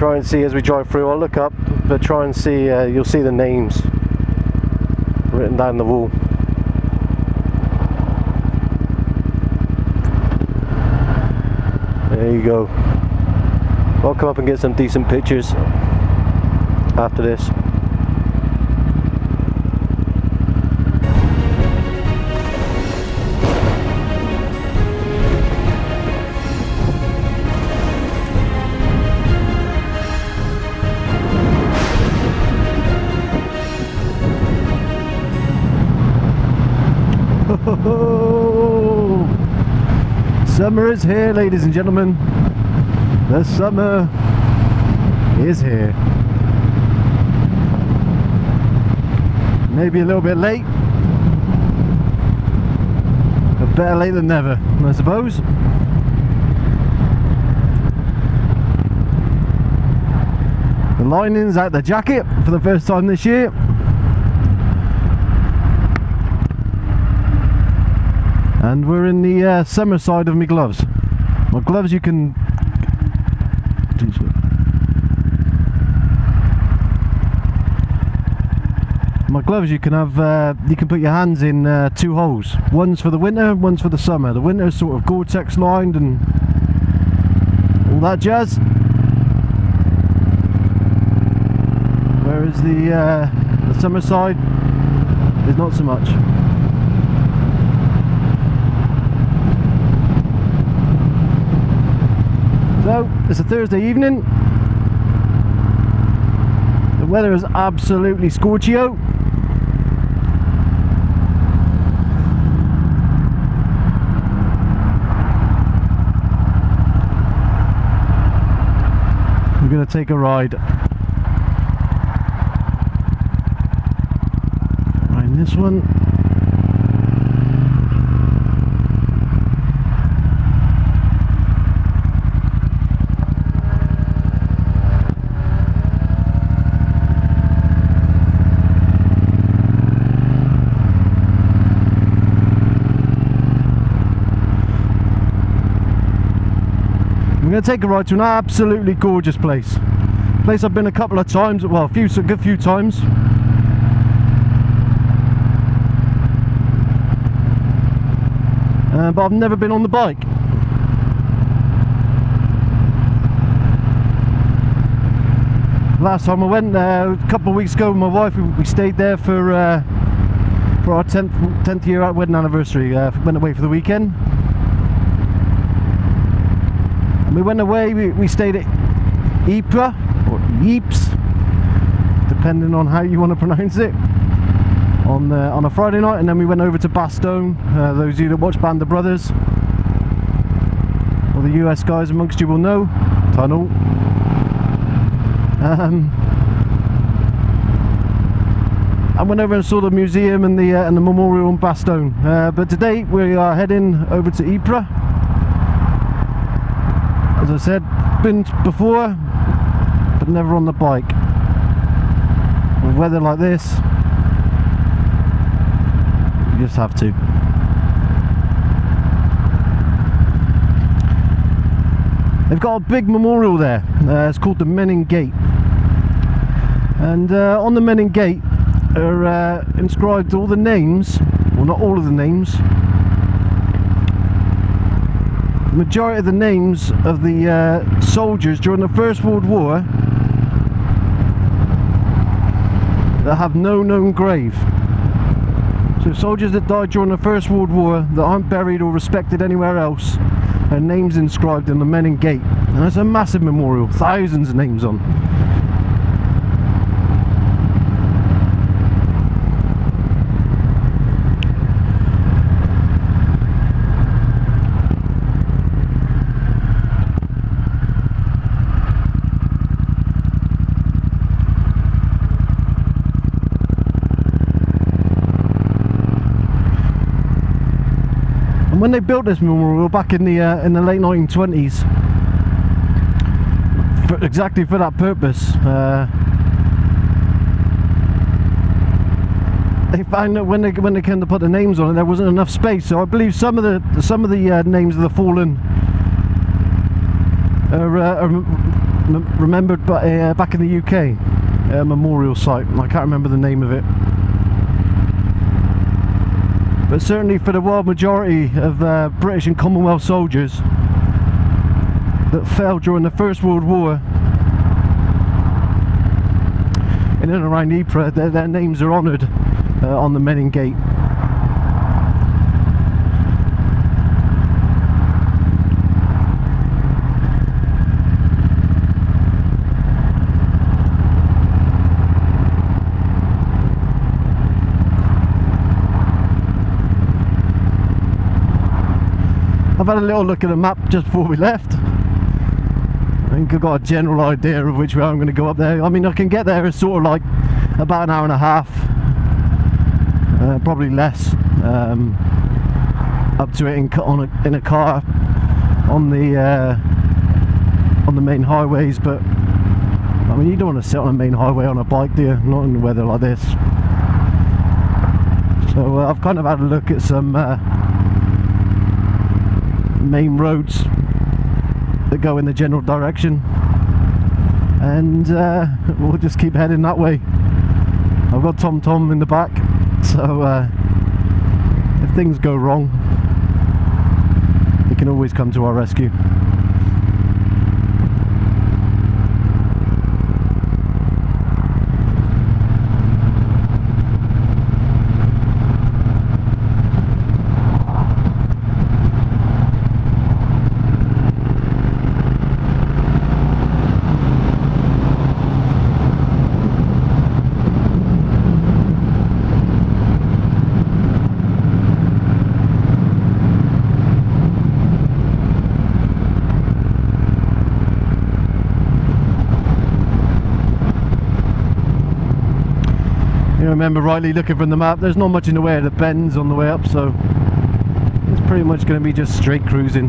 Try and see as we drive through. I'll look up, but try and see. You'll see the names written down the wall. There you go. I'll come up and get some decent pictures after this. Summer is here, ladies and gentlemen. The summer is here. Maybe a little bit late, but better late than never, I suppose. The lining's out the jacket for the first time this year. And we're in the summer side of my gloves. My gloves you can... My gloves you can have, you can put your hands in two holes. One's for the winter, one's for the summer. The winter's sort of Gore-Tex lined and all that jazz. Whereas the summer side is not so much. So, it's a Thursday evening. The weather is absolutely scorchio. We're going to take a ride. Right in this one. I'm going to take a ride to an absolutely gorgeous place. Place I've been a couple of times, well, a good few times. But I've never been on the bike. Last time I went there, a couple of weeks ago with my wife, we stayed there for our 10th year out wedding anniversary. Went away for the weekend. We went away, we stayed at Ypres, or Ypres, depending on how you want to pronounce it, on a Friday night, and then we went over to Bugden. Those of you that watch Band of Brothers, or the US guys amongst you will know, Tunnel. I went over and saw the museum and the memorial in Bugden. But today we are heading over to Ypres. As I said, been before, but never on the bike. With weather like this, you just have to. They've got a big memorial there. It's called the Menin Gate. And on the Menin Gate are inscribed all the names, well, not all of the names, the majority of the names of the soldiers during the First World War that have no known grave. So soldiers that died during the First World War that aren't buried or respected anywhere else, their names inscribed in the Menin Gate. And it's a massive memorial, thousands of names on. When they built this memorial back in the late 1920s, exactly for that purpose, they found that when they came to put the names on it, there wasn't enough space. So I believe some of the names of the fallen are remembered back in the UK, a memorial site. I can't remember the name of it. But certainly for the wild majority of British and Commonwealth soldiers that fell during the First World War in and around Ypres, their names are honoured on the Menin Gate. I've had a little look at the map just before we left. I think I've got a general idea of which way I'm going to go up there. I mean, I can get there in sort of like about an hour and a half, probably less, up to it in a car on the main highways. But I mean, you don't want to sit on a main highway on a bike, do you? Not in the weather like this. So I've kind of had a look at some main roads that go in the general direction, and we'll just keep heading that way. I've got Tom in the back, so if things go wrong, he can always come to our rescue. Remember rightly, looking from the map, there's not much in the way of the bends on the way up, so it's pretty much going to be just straight cruising.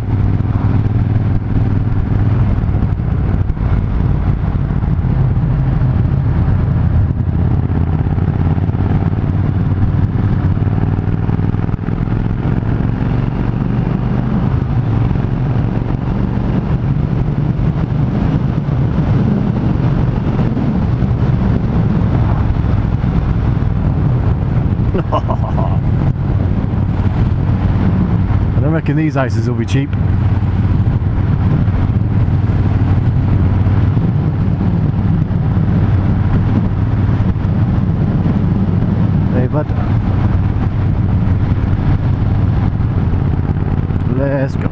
I don't reckon these ices will be cheap. Hey bud, let's go.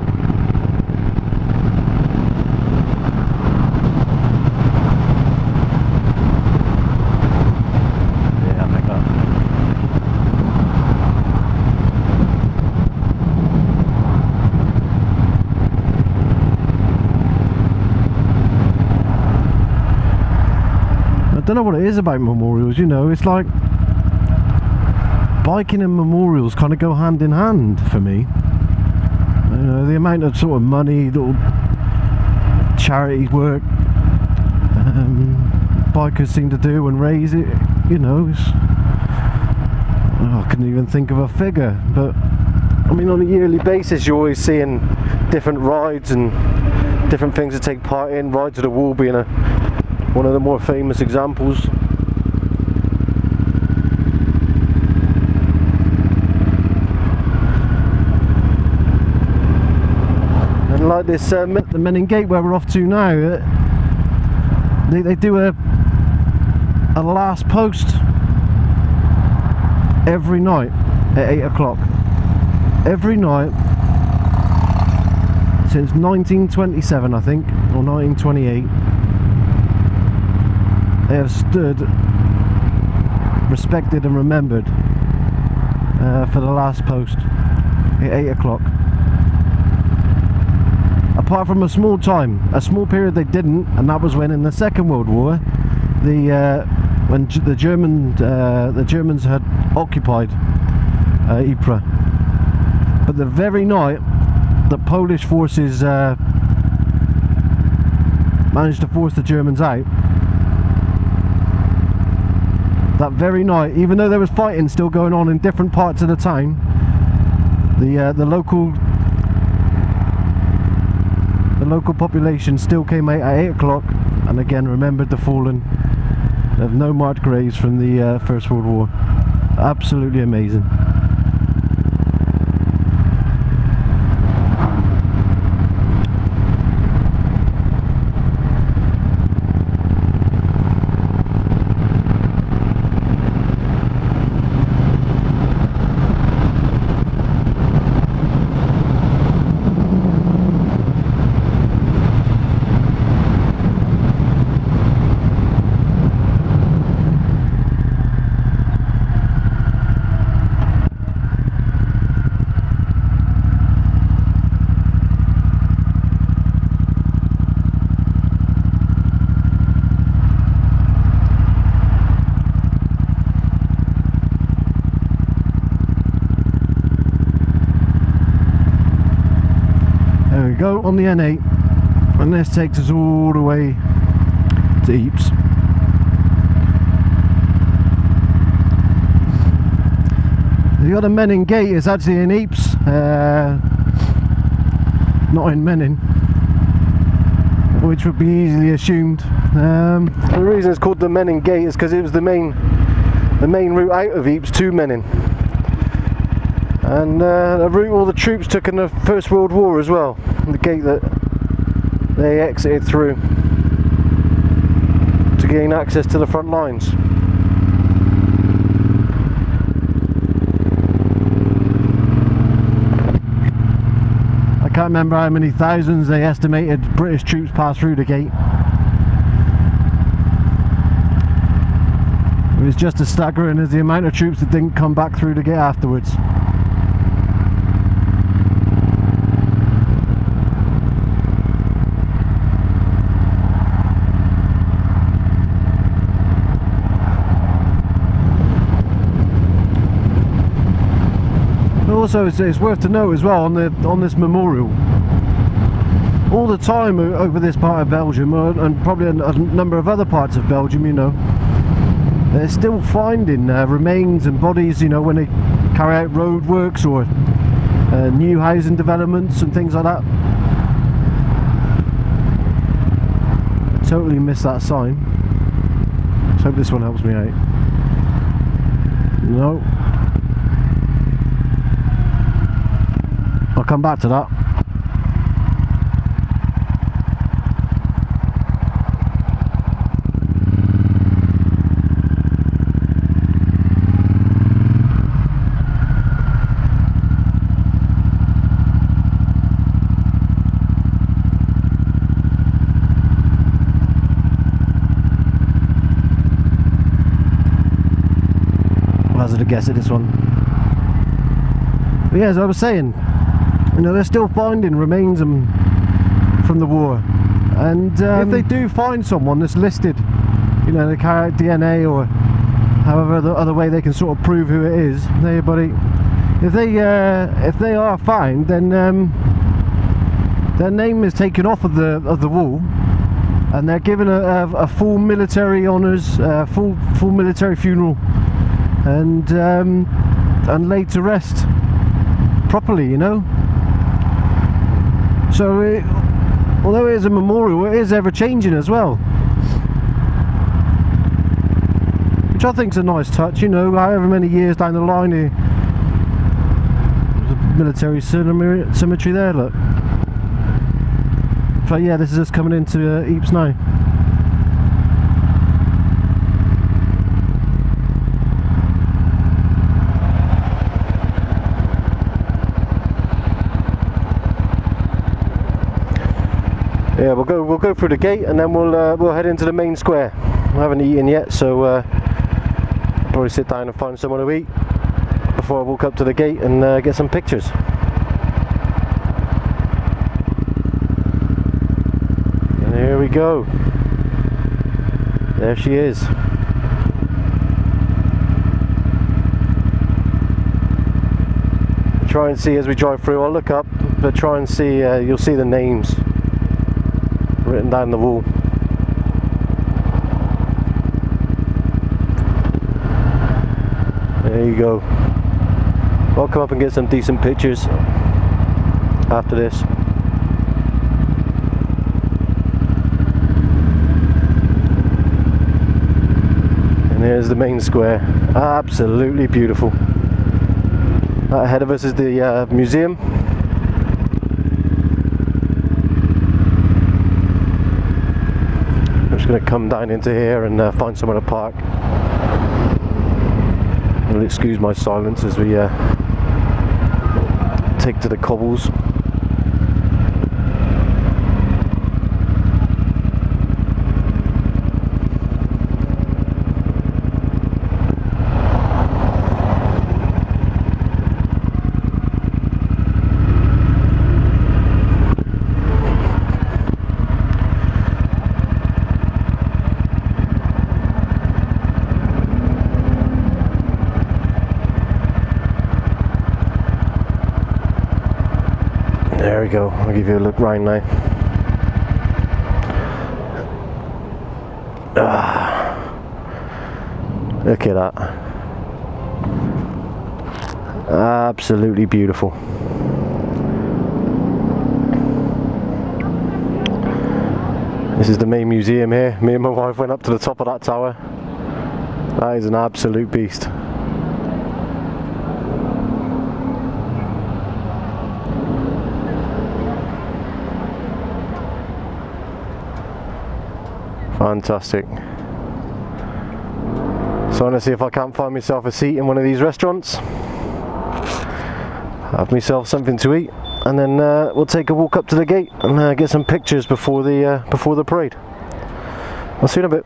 I don't know what it is about memorials, you know, it's like biking and memorials kind of go hand in hand for me. You know, the amount of sort of money, little charity work bikers seem to do and raise it, you know, I couldn't even think of a figure, but I mean, on a yearly basis you're always seeing different rides and different things to take part in. Ride to the Wall being one of the more famous examples. And like this, the Menin Gate where we're off to now, they do a last post every night at 8 o'clock. Every night since 1927, I think, or 1928. They have stood, respected and remembered for the last post at 8 o'clock. Apart from a small period they didn't, and that was when in the Second World War, when the Germans had occupied Ypres. But the very night the Polish forces managed to force the Germans out, that very night, even though there was fighting still going on in different parts of the town, the local population still came out at 8 o'clock and again remembered the fallen. There have no marked graves from the First World War. Absolutely amazing. There we go, on the N8, and this takes us all the way to Ypres. The other Menin Gate is actually in Ypres, not in Menin, which would be easily assumed. The reason it's called the Menin Gate is because it was the main route out of Ypres to Menin. And the route all the troops took in the First World War as well, the gate that they exited through to gain access to the front lines. I can't remember how many thousands they estimated British troops passed through the gate. It was just as staggering as the amount of troops that didn't come back through the gate afterwards. Also, it's worth to note as well on this memorial, all the time over this part of Belgium, and probably a number of other parts of Belgium, you know, they're still finding remains and bodies, you know, when they carry out road works or new housing developments and things like that. Totally missed that sign. Let's hope this one helps me out. No. I'll come back to that. I'll hazard a guess at this one. But yeah, as I was saying, you know, they're still finding remains from the war, and if they do find someone that's listed, you know, they carry out DNA or however the other way they can sort of prove who it is. Hey buddy, if they are found, then their name is taken off of the wall, and they're given a full military honours, full military funeral, and laid to rest properly, you know. So, although it is a memorial, it is ever changing as well, which I think is a nice touch. You know, however many years down the line, there's a military cemetery there. Look. So yeah, this is us coming into Ypres now. Yeah, we'll go through the gate, and then we'll head into the main square. I haven't eaten yet, so I'll probably sit down and find someone to eat before I walk up to the gate and get some pictures. And here we go. There she is. Try and see as we drive through. I'll look up, but try and see. You'll see the names written down the wall. There you go. I'll come up and get some decent pictures after this. there's the main square. Absolutely beautiful. Ahead of us is the museum. I'm just going to come down into here and find somewhere to park. You'll excuse my silence as we take to the cobbles. There we go, I'll give you a look round now. Look at that. Absolutely beautiful. This is the main museum here. Me and my wife went up to the top of that tower. That is an absolute beast. Fantastic. So I'm going to see if I can't find myself a seat in one of these restaurants, have myself something to eat, and then we'll take a walk up to the gate and get some pictures before the parade. I'll see you in a bit.